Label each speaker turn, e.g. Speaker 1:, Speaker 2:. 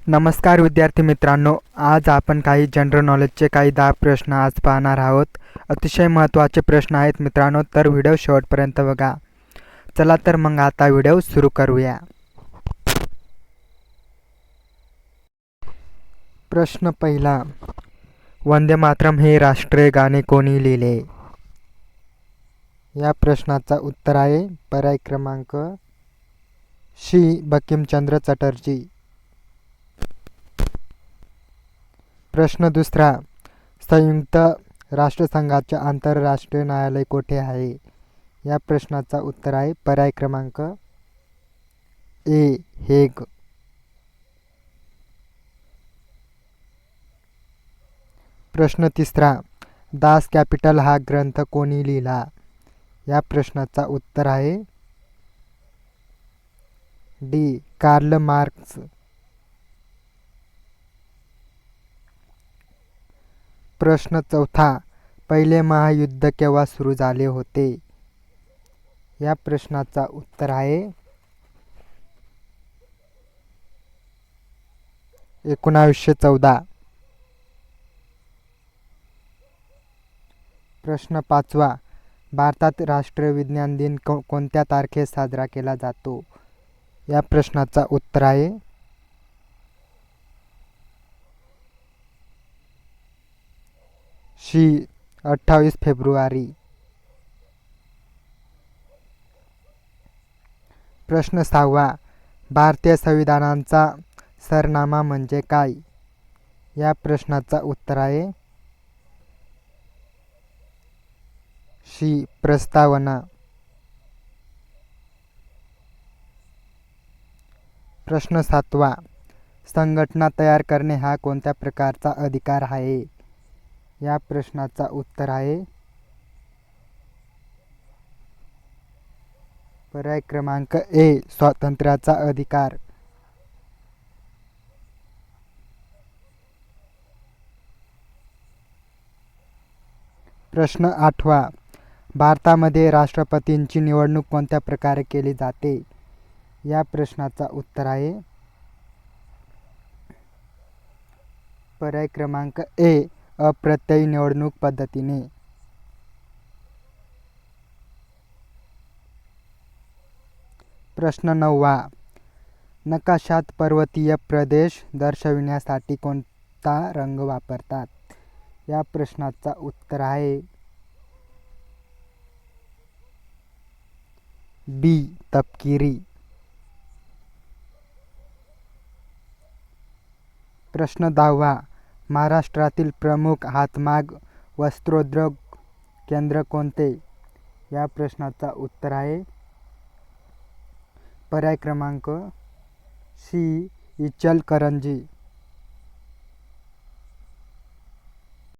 Speaker 1: नमस्कार विद्यार्थी मित्रांनो, आज आपण काही जनरल नॉलेजचे काही 10 प्रश्न आज पाहणार आहोत. अतिशय महत्त्वाचे प्रश्न आहेत मित्रांनो, तर व्हिडिओ शेवटपर्यंत बघा. चला तर मग आता व्हिडिओ सुरू करूया. प्रश्न पहिला, वंदे मातरम हे राष्ट्रीय गाणे कोणी लिहिले? या प्रश्नाचा उत्तर आहे पर्याय क्रमांक सी, बंकिमचंद्र चटर्जी. प्रश्न दुसरा, संयुक्त राष्ट्रसंघाचे आंतरराष्ट्रीय न्यायालय कोठे आहे? या प्रश्नाचा उत्तर आहे पर्याय क्रमांक ए, हेग. प्रश्न तिसरा, दास कॅपिटल हा ग्रंथ कोणी लिहिला? या प्रश्नाचा उत्तर आहे डी, कार्ल मार्क्स. प्रश्न चौथा, पहिले महायुद्ध केव्हा सुरू झाले होते? या प्रश्नाचा उत्तर आहे 1914. प्रश्न पाचवा, भारतात राष्ट्रीय विज्ञान दिन कोणत्या तारखेस साजरा केला जातो? या प्रश्नाचा उत्तर आहे सी, 28 फेब्रुवारी. प्रश्न सहावा, भारतीय संविधानाचा सरनामा म्हणजे काय? या प्रश्नाचा उत्तर आहे सी, प्रस्तावना. प्रश्न सातवा, संघटना तयार करणे हा कोणत्या प्रकारचा अधिकार आहे? या प्रश्नाचा उत्तर आहे पर्याय क्रमांक ए, स्वातंत्र्याचा अधिकार. प्रश्न आठवा, भारतामध्ये राष्ट्रपतींची निवडणूक कोणत्या प्रकारे केली जाते? या प्रश्नाचा उत्तर आहे पर्याय क्रमांक ए, अप्रत्ययी निवडणूक पद्धतीने. प्रश्न नववा, नकाशात पर्वतीय प्रदेश दर्शविण्यासाठी कोणता रंग वापरतात? या प्रश्नाचा उत्तर आहे बी, तपकिरी. प्रश्न दहावा, महाराष्ट्रातील प्रमुख हातमाग वस्त्रोद्योग केंद्र कोणते? या प्रश्नाचा उत्तर आहे पर्याय क्रमांक सी, इचलकरंजी.